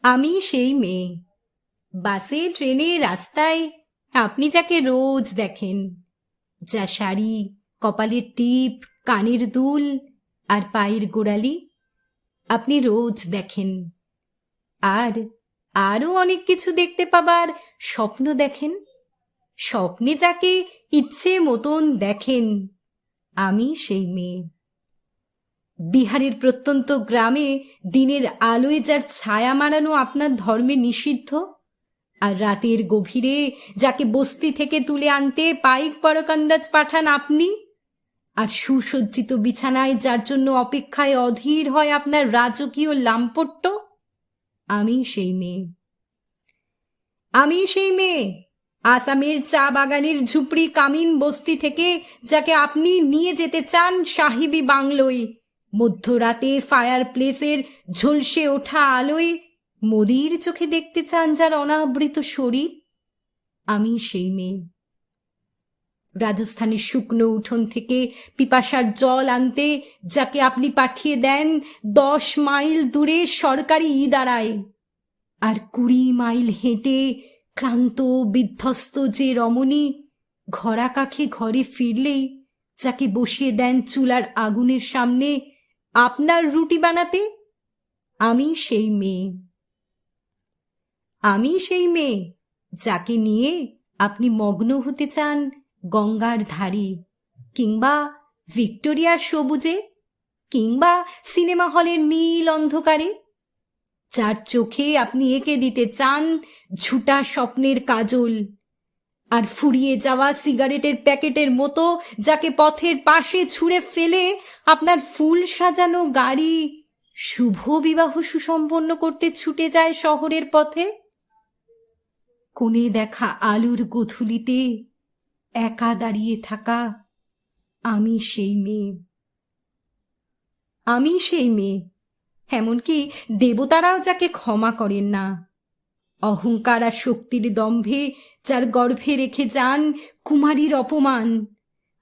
আমি সেই মেয়ে। বাসে, ট্রেনে, রাস্তায় আপনি যাকে রোজ দেখেন, যা শাড়ি, কপালের টিপ, কানের দুল আর পায়ের গোড়ালি আপনি রোজ দেখেন। আর আরও অনেক কিছু দেখতে পাবার স্বপ্ন দেখেন। স্বপ্নে যাকে ইচ্ছে মতন দেখেন, আমি সেই মেয়ে। বিহারের প্রত্যন্ত গ্রামে দিনের আলোয় যার ছায়া মারানো আপনার ধর্মে নিষিদ্ধ, আর রাতের গভীরে যাকে বস্তি থেকে তুলে আনতে পাইক পরকান্দাজ পাঠান আপনি, আর সুসজ্জিত বিছানায় যার জন্য অপেক্ষায় অধীর হয় আপনার রাজকীয় লাম্পট্য, আমি সেই মেয়ে। আমি সেই মেয়ে আসামের চা বাগানের ঝুপড়ি কামিন বস্তি থেকে যাকে আপনি নিয়ে যেতে চান সাহিবি বাংলোয়, মধ্যরাতে ফায়ার প্লেসের ঝলসে ওঠা আলোয় মোদির চোখে দেখতে চান যার অনাবৃত শরীর, আমি সেই মেয়ে। রাজস্থানের শুকনো উঠোন থেকে পিপাসার জল আনতে যাকে আপনি পাঠিয়ে দেন 10 মাইল দূরে সরকারি ইদারায়, আর 20 মাইল হেঁটে ক্লান্ত বিধ্বস্ত যে রমণী ঘরা কাখে ঘরে ফিরলেই যাকে বসিয়ে দেন চুলার আগুনের সামনে আপনার রুটি বানাতে, আমি সেই মেয়ে। আমি সেই মেয়ে যাকে নিয়ে আপনি মগ্ন হতে চান গঙ্গার ধারে, কিংবা ভিক্টোরিয়ার সবুজে, কিংবা সিনেমা হলের নীল অন্ধকারে, যার চোখে আপনি এঁকে দিতে চান ঝুটা স্বপ্নের কাজল, আর ফুরিয়ে যাওয়া সিগারেটের প্যাকেটের মতো যাকে পথের পাশে ছুঁড়ে ফেলে আপনার ফুল সাজানো গাড়ি শুভ বিবাহ সুসম্পন্ন করতে ছুটে যায় শহরের পথে। কোণে দেখা আলুর গোধূলিতে একা দাঁড়িয়ে থাকা আমি সেই মেয়ে। আমি সেই মেয়ে, এমনকি দেবতারাও যাকে ক্ষমা করেন না। অহংকার আর শক্তির দম্ভে যার গর্ভে রেখে যান কুমারীর অপমান,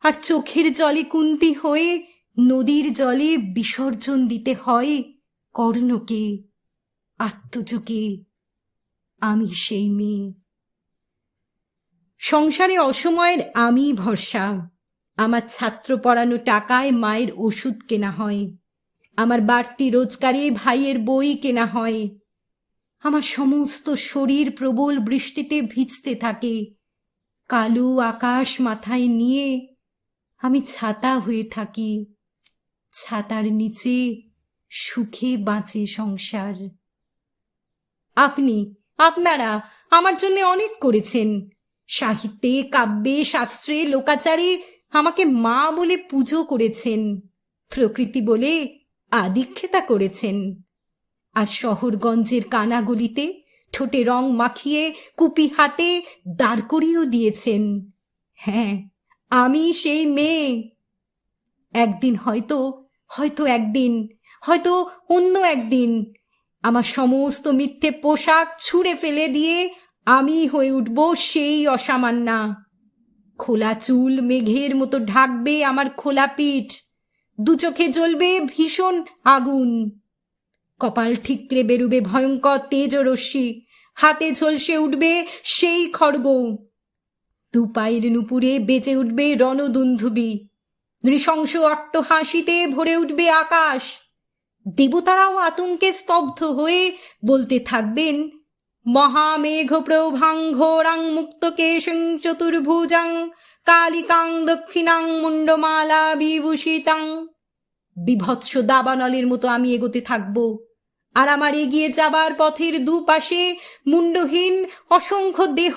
আর চোখের জলে কুন্তি হয়ে নদীর জলে বিসর্জন দিতে হয় কর্ণকে, আত্মজকে, আমি সেই মেয়ে। সংসারে অসময়ের আমি ভরসা। আমার ছাত্র পড়ানো টাকায় মায়ের ওষুধ কেনা হয়, আমার বাড়তি রোজগারে ভাইয়ের বই কেনা হয়। আমার সমস্ত শরীর প্রবল বৃষ্টিতে ভিজতে থাকে। কালো আকাশ মাথায় নিয়ে আমি ছাতা হয়ে থাকি। ছাতার নিচে সুখে বাঁচে সংসার। আপনারা আমার জন্য অনেক করেছেন। সাহিত্যে, কাব্যে, শাস্ত্রে, লোকাচারে আমাকে মা বলে পুজো করেছেন, প্রকৃতি বলে আদিক্ষেতা করেছেন। আর শহরগঞ্জের কানাগলিতে ঠোঁটে রং মাখিয়ে কুপি হাতে দাঁড় করিয়েও দিয়েছেন। হ্যাঁ, আমি সেই মেয়ে। একদিন হয়তো একদিন, হয়তো অন্য একদিন আমার সমস্ত মিথ্যে পোশাক ছুঁড়ে ফেলে দিয়ে আমি হয়ে উঠব সেই অসামান্যা। খোলা চুল মেঘের মতো ঢাকবে আমার খোলা পিঠ, দু চোখে জ্বলবে ভীষণ আগুন, কপাল ঠিকরে বেরুবে ভয়ঙ্কর তেজরশ্মি, হাতে ঝলসে উঠবে সেই খড়গ, দু পায়ের নুপুরে বেজে উঠবে রণদুন্ধুবি, নৃশংস অট্টহাসিতে ভরে উঠবে আকাশ। দেবতারাও আতঙ্কে স্তব্ধ হয়ে বলতে থাকবেন, মহামেঘ প্রভাং ঘোরাং মুক্তকেশং চতুর্ভুজাং কালিকাং দক্ষিণাং মুন্ডমালা বিভূষিতাং। বিভৎস দাবানলের মতো আমি এগোতে থাকব, আর আমার এগিয়ে যাবার পথের দুপাশে মুন্ডহীন অসংখ্য দেহ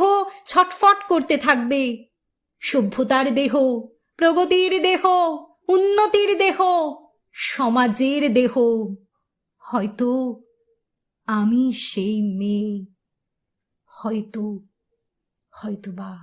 ছটফট করতে থাকবে। সভ্যতার দেহ, প্রগতির দেহ, উন্নতির দেহ, সমাজের দেহ। হয়তো আমি সেই মেয়ে, হয়তো বা।